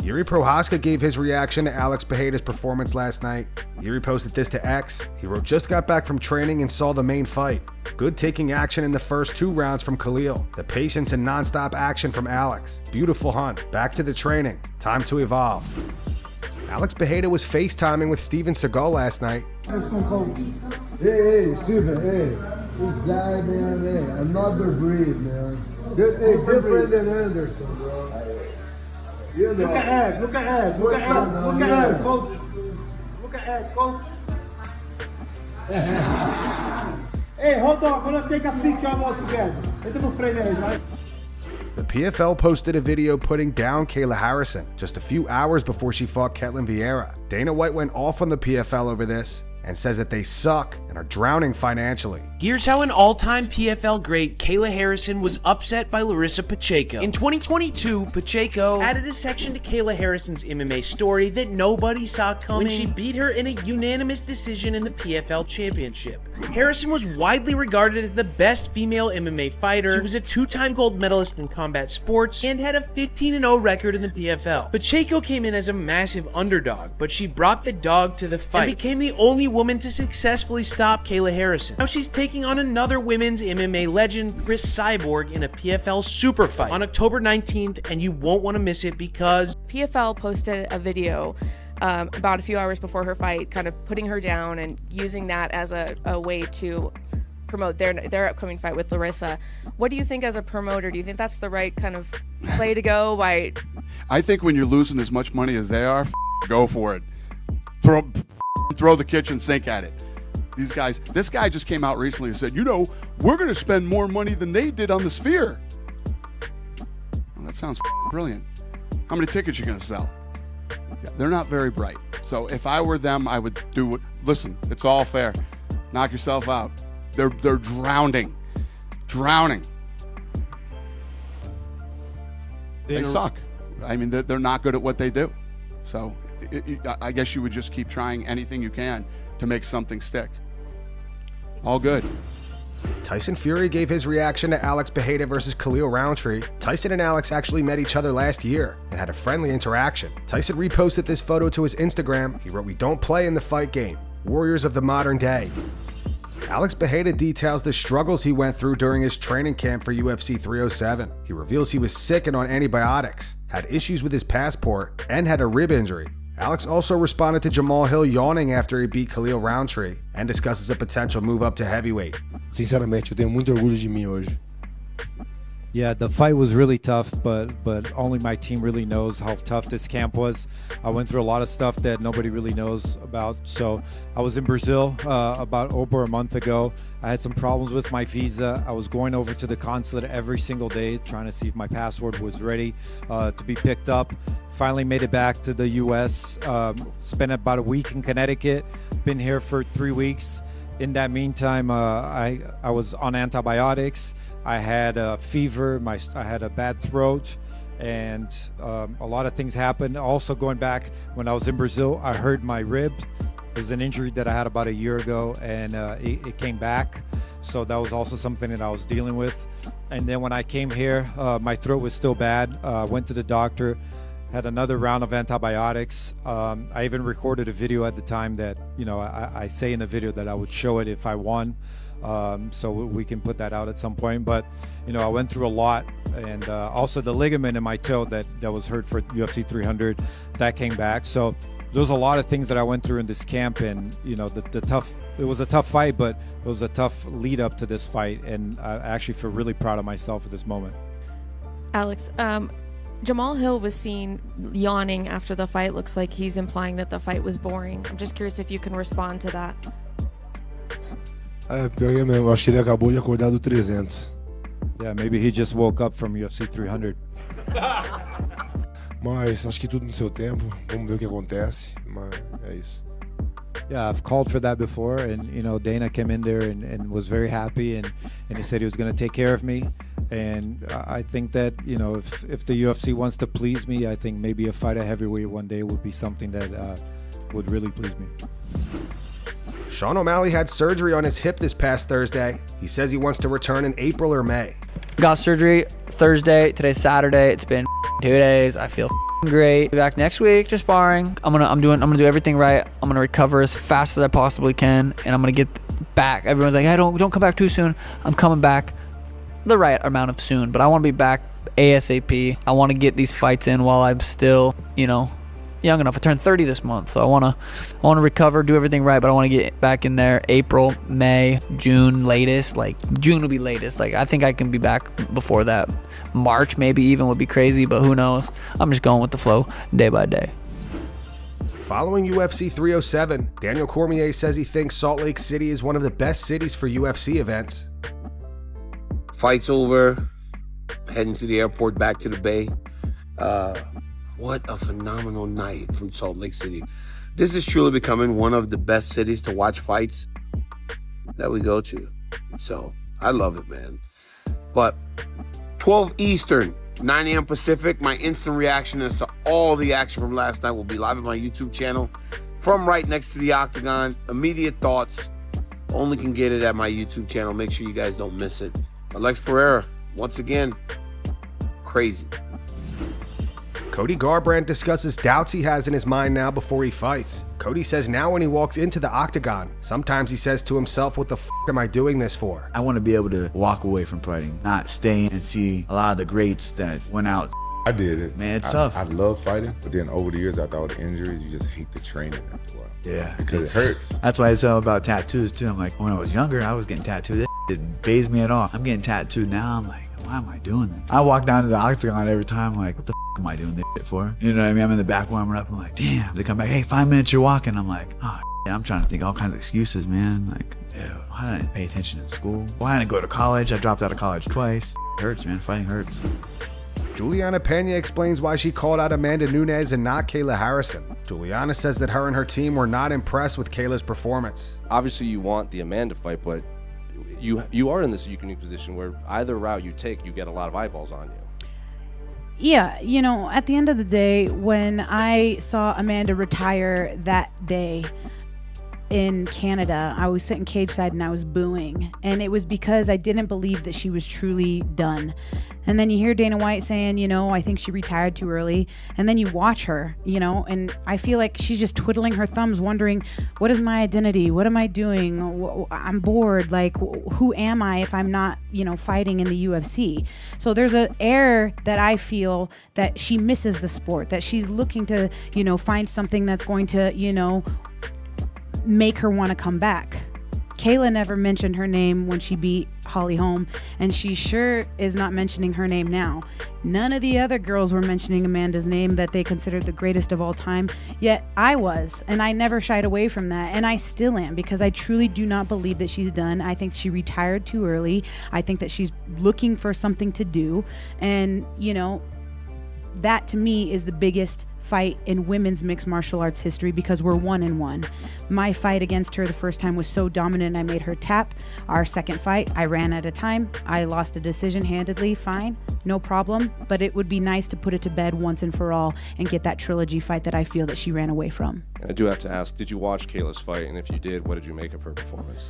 Jiri Prochazka gave his reaction to Alex Pereira's performance last night. Jiri posted this to X. He wrote, "Just got back from training and saw the main fight. Good taking action in the first 2 rounds from Khalil. The patience and non-stop action from Alex. Beautiful hunt. Back to the training. Time to evolve." Alex Pereira was FaceTiming with Steven Seagal last night. Hey, Steven, hey. This guy, man, hey, another breed, man. Different than Anderson, bro. You know. Look ahead, coach. Look ahead, coach. Hey, hold on, I'm gonna take a picture of us together. The PFL posted a video putting down Kayla Harrison just a few hours before she fought Ketlen Vieira. Dana White went off on the PFL over this and says that they suck and are drowning financially. Here's how an all-time PFL great Kayla Harrison was upset by Larissa Pacheco. In 2022, Pacheco added a section to Kayla Harrison's MMA story that nobody saw coming when she beat her in a unanimous decision in the PFL Championship. Harrison was widely regarded as the best female MMA fighter. She was a 2-time gold medalist in combat sports and had a 15-0 record in the PFL. Pacheco came in as a massive underdog, but she brought the dog to the fight and became the only woman to successfully stop Kayla Harrison. Now she's taking on another women's MMA legend, Chris Cyborg, in a PFL super fight on October 19th, and you won't want to miss it because PFL posted a video about a few hours before her fight, kind of putting her down and using that as a way to promote their upcoming fight with Larissa. What do you think as a promoter? Do you think that's the right kind of play to go? I think when you're losing as much money as they are, go for it. Throw the kitchen sink at it. These guys, this guy just came out recently and said, you know, we're going to spend more money than they did on the Sphere. Well, that sounds brilliant. How many tickets are you going to sell? Yeah, they're not very bright. So if I were them, I would do it. Listen, it's all fair. Knock yourself out. They're drowning. They suck. I mean, they're not good at what they do. So I guess you would just keep trying anything you can to make something stick. All good. Tyson Fury gave his reaction to Alex Pereira versus Khalil Rountree. Tyson and Alex actually met each other last year and had a friendly interaction. Tyson reposted this photo to his Instagram. He wrote, "We don't play in the fight game. Warriors of the modern day." Alex Pereira details the struggles he went through during his training camp for UFC 307. He reveals he was sick and on antibiotics, had issues with his passport, and had a rib injury. Alex also responded to Jamahal Hill yawning after he beat Khalil Rountree and discusses a potential move up to heavyweight. Sinceramente, eu tenho muito orgulho de mim hoje. Yeah, the fight was really tough, but only my team really knows how tough this camp was. I went through a lot of stuff that nobody really knows about. So I was in Brazil about over a month ago. I had some problems with my visa. I was going over to the consulate every single day trying to see if my passport was ready to be picked up. Finally made it back to the US, spent about a week in Connecticut, been here for 3 weeks. In that meantime, I was on antibiotics. I had a fever, I had a bad throat, and a lot of things happened. Also going back, when I was in Brazil, I hurt my rib. It was an injury that I had about a year ago, and it came back. So that was also something that I was dealing with. And then when I came here, my throat was still bad. Went to the doctor, had another round of antibiotics. I even recorded a video at the time that, you know, I say in the video that I would show it if I won. So we can put that out at some point. But, you know, I went through a lot, and also the ligament in my toe that was hurt for UFC 300, that came back. So there's a lot of things that I went through in this camp, and, you know, it was a tough fight, but it was a tough lead up to this fight, and I actually feel really proud of myself at this moment. Alex, Jamahal Hill was seen yawning after the fight. Looks like he's implying that the fight was boring. I'm just curious if you can respond to that. Pior que mesmo, acho que ele acabou de acordar do 300. Yeah, maybe he just woke up from UFC 300. Mas acho que tudo no seu tempo. Vamos ver o que acontece. Mas é isso. Yeah, I've called for that before, and, you know, Dana came in there and was very happy, and he said he was going to take care of me. And I think that, you know, if the UFC wants to please me, I think maybe a fight at heavyweight one day would be something that would really please me. Sean O'Malley had surgery on his hip this past Thursday. He says he wants to return in April or May. Got surgery Thursday, today's Saturday. It's been 2 days. I feel great. Be back next week, just sparring. I'm gonna do everything right. I'm gonna recover as fast as I possibly can, and I'm gonna get back. Everyone's like, hey, don't come back too soon. I'm coming back the right amount of soon, but I want to be back ASAP. I want to get these fights in while I'm still, young enough. I turned 30 this month, so I want to recover, do everything right, but I want to get back in there April, May, June latest. Like June will be latest. Like I think I can be back before that. March maybe even would be crazy, but who knows? I'm just going with the flow day by day. Following UFC 307, Daniel Cormier says he thinks Salt Lake City is one of the best cities for UFC events. Fight's over, heading to the airport, back to the Bay. What a phenomenal night from Salt Lake City. This is truly becoming one of the best cities to watch fights that we go to. So, I love it, man. But 12 Eastern, 9 a.m. Pacific, my instant reaction as to all the action from last night will be live on my YouTube channel from right next to the Octagon. Immediate thoughts, only can get it at my YouTube channel. Make sure you guys don't miss it. Alex Pereira, once again, crazy. Cody Garbrandt discusses doubts he has in his mind now before he fights. Cody says now when he walks into the octagon, sometimes he says to himself, what the f*** am I doing this for? I want to be able to walk away from fighting, not stay and see a lot of the greats that went out. I did it. Man, it's tough. I love fighting, but then over the years, after all the injuries, you just hate the training after a while. Yeah. Because it hurts. That's why I tell about tattoos too. I'm like, when I was younger, I was getting tattooed. That didn't faze me at all. I'm getting tattooed now. I'm like, why am I doing this? I walk down to the octagon every time, I'm like, what the f am I doing this shit for? You know what I mean? I'm in the back warming up. I'm like, damn. They come back, hey, 5 minutes you're walking. I'm like, oh, shit. I'm trying to think all kinds of excuses, man. Like, dude, why didn't I pay attention in school? Why didn't I go to college? I dropped out of college twice. It hurts, man. Fighting hurts. Julianna Pena explains why she called out Amanda Nunes and not Kayla Harrison. Julianna says that her and her team were not impressed with Kayla's performance. Obviously, you want the Amanda fight, but you are in this unique position where either route you take, you get a lot of eyeballs on you. Yeah, at the end of the day, when I saw Amanda retire that day in Canada, I was sitting cage side and I was booing, and it was because I didn't believe that she was truly done. And then you hear Dana White saying, I think she retired too early, and then you watch her, and I feel like she's just twiddling her thumbs wondering, what is my identity? What am I doing? I'm bored. Like, who am I if I'm not, fighting in the UFC? So there's an air that I feel that she misses the sport, that she's looking to, find something that's going to, make her want to come back. Kayla never mentioned her name when she beat Holly Holm, and she sure is not mentioning her name now. None of the other girls were mentioning Amanda's name that they considered the greatest of all time, yet I was, and I never shied away from that, and I still am, because I truly do not believe that she's done. I think she retired too early. I think that she's looking for something to do, and that to me is the biggest fight in women's mixed martial arts history, because we're 1-1. My fight against her the first time was so dominant I made her tap. Our second fight, I ran out of time. I lost a decision handedly, fine, no problem, but it would be nice to put it to bed once and for all and get that trilogy fight that I feel that she ran away from. I do have to ask, did you watch Kayla's fight? And if you did, what did you make of her performance?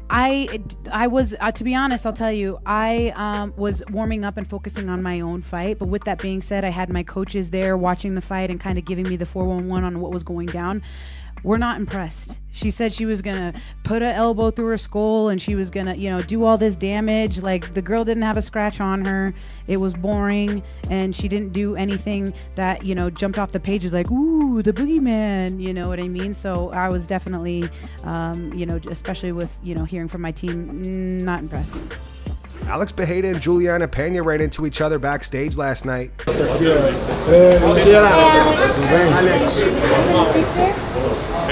I was, to be honest, I'll tell you, I was warming up and focusing on my own fight. But with that being said, I had my coaches there watching the fight and kind of giving me the 411 on what was going down. We're not impressed. She said she was going to put an elbow through her skull and she was going to, do all this damage. Like, the girl didn't have a scratch on her. It was boring, and she didn't do anything that, jumped off the pages like, ooh, the boogeyman, you know what I mean? So I was definitely, especially with, hearing from my team, not impressed. Alex Pereira and Julianna Pena ran into each other backstage last night. Hey,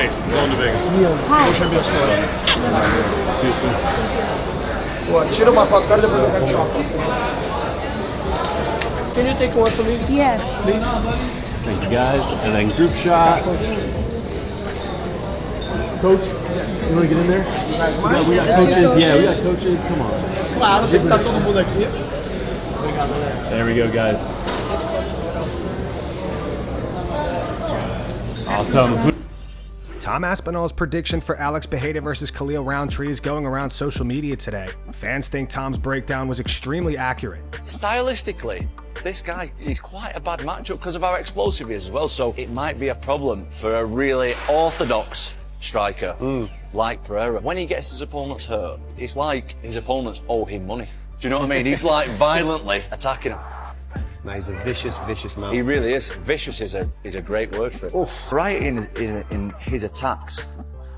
I'm going to Vegas. Hi. See you soon. Can you take one for me? Yes. Please. Thank you, guys. And then group shot. Coach, you want to get in there? We got coaches. Yeah, we got coaches. Come on. There we go, guys. Awesome. Tom Aspinall's prediction for Alex Pereira versus Khalil Rountree is going around social media today. Fans think Tom's breakdown was extremely accurate. Stylistically, This guy, he's quite a bad matchup because of how explosive he is as well, so it might be a problem for a really orthodox striker like Pereira. When he gets his opponents hurt, it's like his opponents owe him money. Do you know what I mean? He's like violently attacking him. No, he's a vicious man. He really is. Vicious is a great word for it. Right in his attacks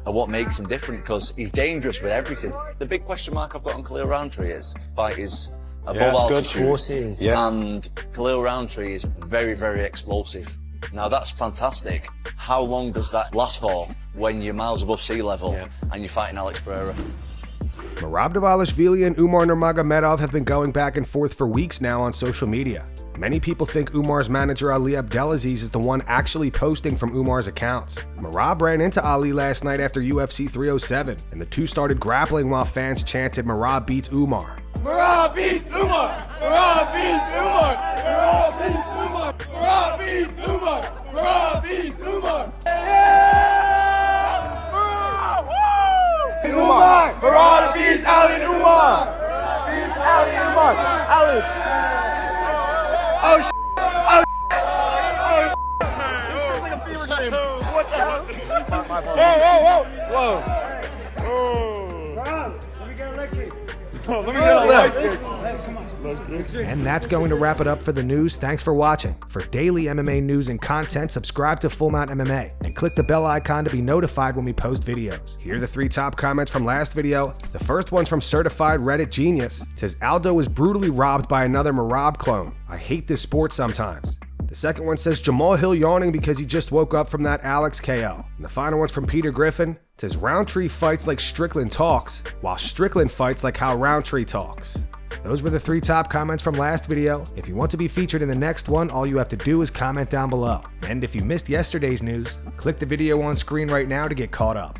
are what makes him different, because he's dangerous with everything. The big question mark I've got on Khalil Rountree is fight is above altitude. Of course he is. Yeah. And Khalil Rountree is very, very explosive. Now that's fantastic. How long does that last for when you're miles above sea level and you're fighting Alex Pereira? Merab Dvalishvili and Umar Nurmagomedov have been going back and forth for weeks now on social media. Many people think Umar's manager Ali Abdelaziz is the one actually posting from Umar's accounts. Merab ran into Ali last night after UFC 307, and the two started grappling while fans chanted Merab beats Umar. Merab beats Umar! Merab beats Umar! Merab beats Umar! Merab beats Umar! Merab beats Umar! Umar! Merab beats Ali Umar! Merab beats Ali Umar! Ali! Oh sh! Oh sh! Oh sh! This feels like a fever dream. What the hell? Whoa! Let me get a leg kick. Let me get a leg kick. And that's going to wrap it up for the news. Thanks for watching. For daily MMA news and content, subscribe to Full Mount MMA and click the bell icon to be notified when we post videos. Here are the 3 top comments from last video. The first one's from Certified Reddit Genius. It says, Aldo was brutally robbed by another Merab clone. I hate this sport sometimes. The second one says, Jamahal Hill yawning because he just woke up from that Alex KO. And the final one's from Peter Griffin. It says, Rountree fights like Strickland talks, while Strickland fights like how Rountree talks. Those were the 3 top comments from last video. If you want to be featured in the next one, all you have to do is comment down below. And if you missed yesterday's news, click the video on screen right now to get caught up.